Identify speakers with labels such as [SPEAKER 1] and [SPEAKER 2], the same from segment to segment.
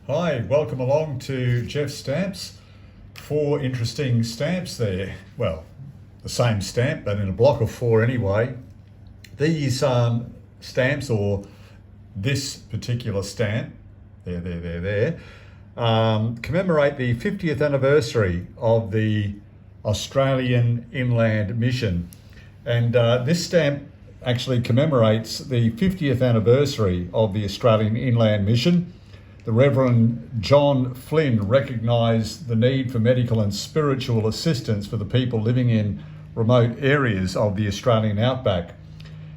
[SPEAKER 1] Hi, welcome along to Jeff's Stamps. 4 interesting stamps there. Well, the same stamp, but in a block of 4 anyway. These stamps, or this particular stamp, commemorate the 50th anniversary of the Australian Inland Mission. And this stamp actually commemorates the 50th anniversary of the Australian Inland Mission. The Reverend John Flynn recognised the need for medical and spiritual assistance for the people living in remote areas of the Australian outback.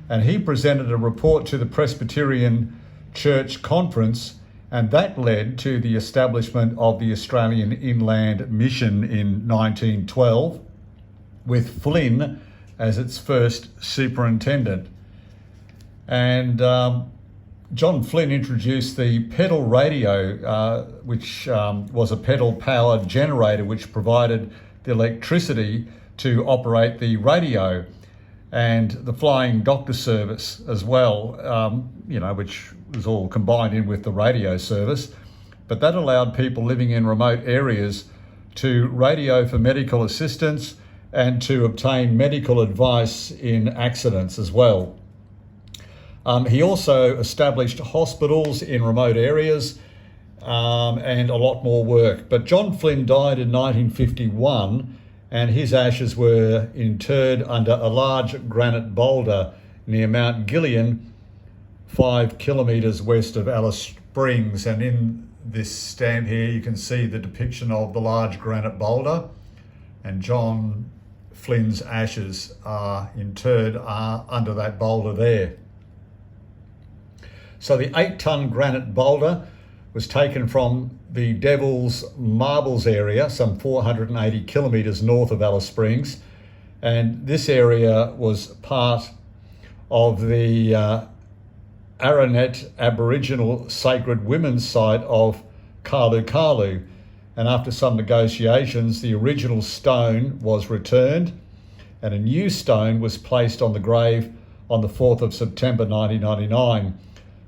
[SPEAKER 1] And he presented a report to the Presbyterian Church Conference, and that led to the establishment of the Australian Inland Mission in 1912, with Flynn as its first superintendent. And John Flynn introduced the pedal radio, which was a pedal-powered generator which provided the electricity to operate the radio, and the flying doctor service as well, which was all combined in with the radio service. But that allowed people living in remote areas to radio for medical assistance and to obtain medical advice in accidents as well. He also established hospitals in remote areas and a lot more work. But John Flynn died in 1951, and his ashes were interred under a large granite boulder near Mount Gillian, 5 kilometres west of Alice Springs. And in this stamp here, you can see the depiction of the large granite boulder, and John Flynn's ashes are interred under that boulder there. So the 8-ton granite boulder was taken from the Devil's Marbles area, some 480 kilometres north of Alice Springs. And this area was part of the Aranet Aboriginal Sacred Women's site of Kalu Kalu. And after some negotiations, the original stone was returned and a new stone was placed on the grave on the 4th of September 1999.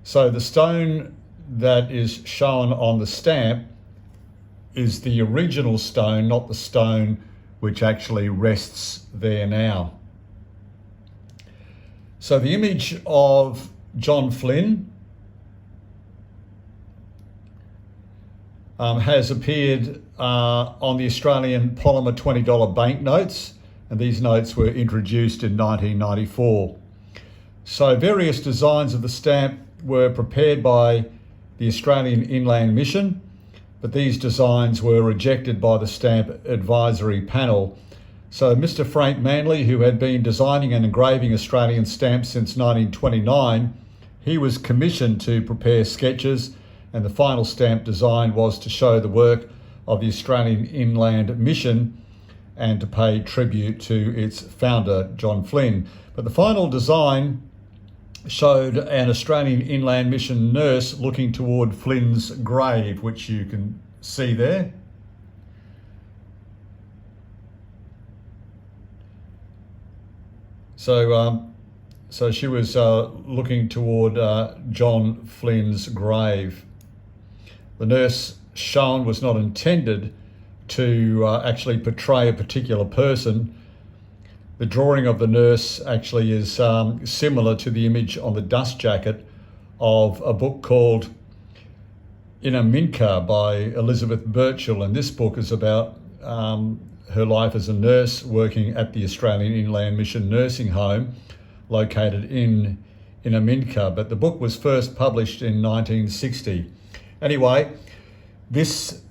[SPEAKER 1] So the stone that is shown on the stamp is the original stone, not the stone which actually rests there now. So the image of John Flynn has appeared on the Australian polymer $20 banknotes, and these notes were introduced in 1994. So various designs of the stamp were prepared by the Australian Inland Mission, but these designs were rejected by the Stamp Advisory Panel. So Mr. Frank Manley, who had been designing and engraving Australian stamps since 1929, he was commissioned to prepare sketches, and the final stamp design was to show the work of the Australian Inland Mission and to pay tribute to its founder, John Flynn. But the final design showed an Australian Inland Mission nurse looking toward Flynn's grave, which you can see there. So she was looking toward John Flynn's grave. The nurse shown was not intended to actually portray a particular person. The drawing of the nurse actually is similar to the image on the dust jacket of a book called Inaminka by Elizabeth Birchall, and this book is about her life as a nurse working at the Australian Inland Mission nursing home located in Inaminka, but the book was first published in 1960. Anyway, this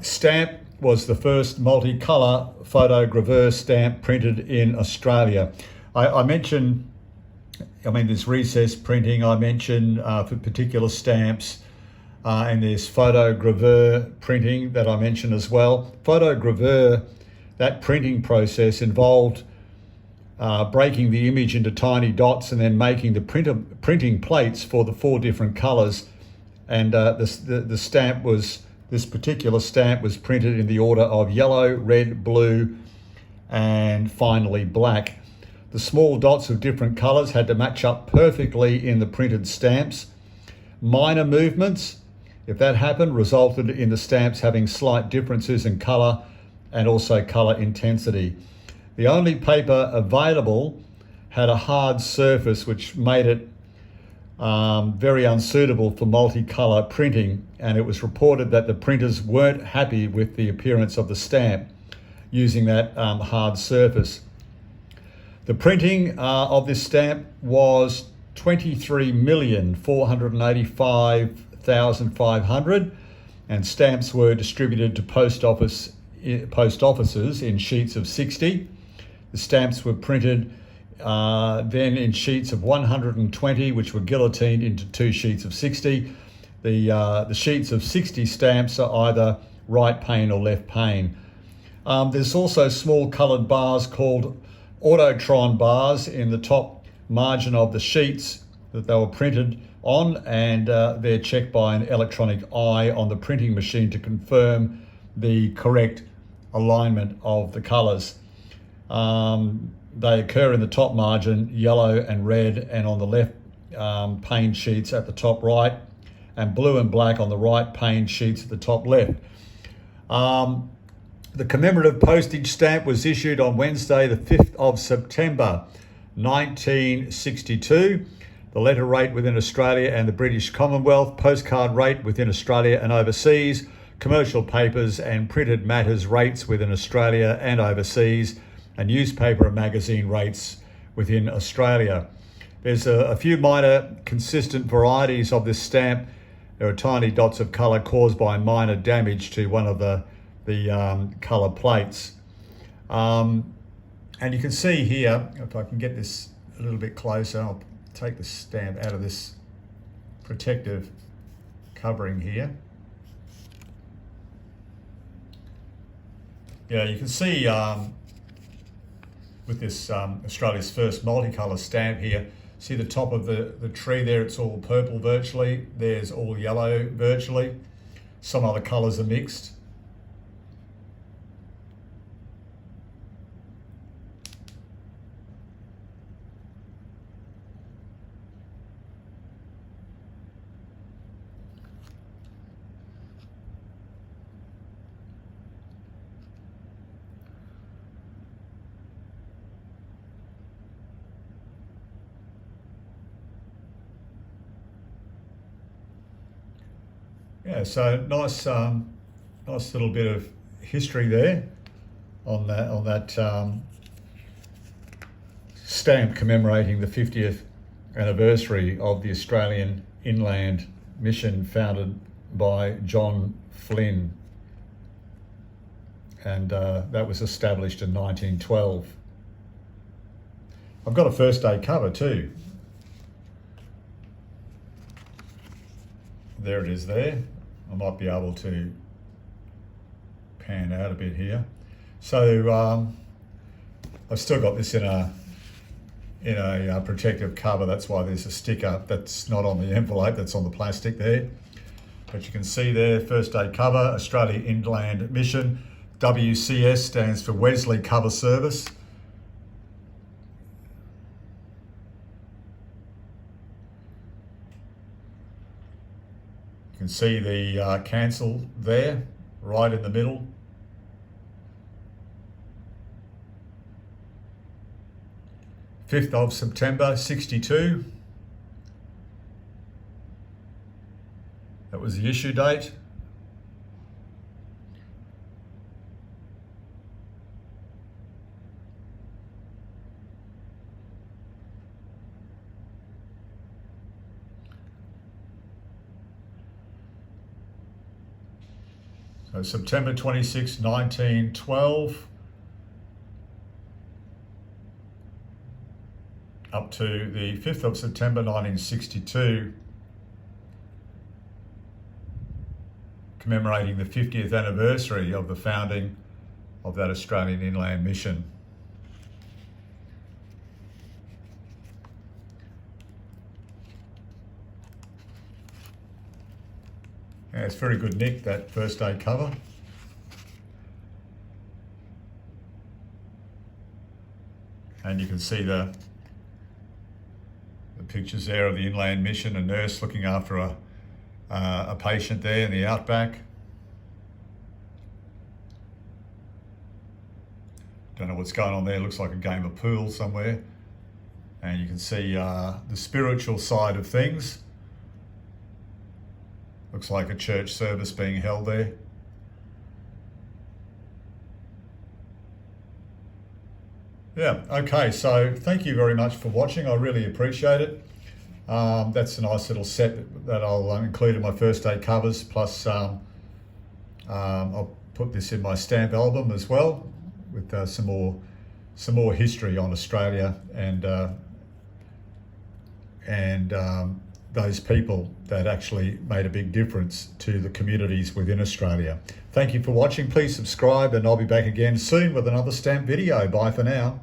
[SPEAKER 1] stamp was the first multicolour photogravure stamp printed in Australia. I mentioned, there's recessed printing, I mentioned for particular stamps, and there's photogravure printing that I mentioned as well. Photogravure, that printing process involved breaking the image into tiny dots and then making the printing plates for the 4 different colours. And the stamp was, this particular stamp was printed in the order of yellow, red, blue, and finally black. The small dots of different colours had to match up perfectly in the printed stamps. Minor movements if that happened, resulted in the stamps having slight differences in colour and also colour intensity. The only paper available had a hard surface which made it very unsuitable for multicolour printing, and it was reported that the printers weren't happy with the appearance of the stamp using that hard surface. The printing of this stamp was 23,485,500, and stamps were distributed to post offices in sheets of 60. The stamps were printed then in sheets of 120, which were guillotined into 2 sheets of 60. The sheets of 60 stamps are either right pane or left pane. There's also small coloured bars called Autotron bars in the top margin of the sheets that they were printed on, and they're checked by an electronic eye on the printing machine to confirm the correct alignment of the colours. They occur in the top margin, yellow and red, and on the left pane sheets at the top right, and blue and black on the right pane sheets at the top left. The commemorative postage stamp was issued on Wednesday, the 5th of September, 1962. The letter rate within Australia and the British Commonwealth, postcard rate within Australia and overseas, commercial papers and printed matters rates within Australia and overseas, and newspaper and magazine rates within Australia. There's a few minor consistent varieties of this stamp. There are tiny dots of colour caused by minor damage to one of the colour plates. And you can see here, if I can get this a little bit closer, I'll take the stamp out of this protective covering here. Yeah, you can see with this Australia's first multicolour stamp here, see the top of the tree there, it's all purple virtually, there's all yellow virtually, some other colours are mixed. Yeah, so nice little bit of history there on that stamp commemorating the 50th anniversary of the Australian Inland Mission, founded by John Flynn, and that was established in 1912. I've got a first day cover too. There it is there. I might be able to pan out a bit here. So I've still got this in a protective cover. That's why there's a sticker that's not on the envelope, that's on the plastic there. But you can see there, first day cover, Australia Inland Mission. WCS stands for Wesley Cover Service. You can see the cancel there, right in the middle. Fifth of September, 62. That was the issue date. So September 26, 1912, up to the 5th of September 1962, commemorating the 50th anniversary of the founding of that Australian Inland Mission. Yeah, it's very good nick, that first day cover. And you can see the pictures there of the Inland Mission, a nurse looking after a a patient there in the outback. Don't know what's going on there. Looks like a game of pool somewhere. And you can see the spiritual side of things. Looks like a church service being held there. Yeah, okay, so thank you very much for watching. I really appreciate it. That's a nice little set that I'll include in my first day covers, plus I'll put this in my stamp album as well, with some more history on Australia and those people that actually made a big difference to the communities within Australia. Thank you for watching. Please subscribe, and I'll be back again soon with another stamp video. Bye for now.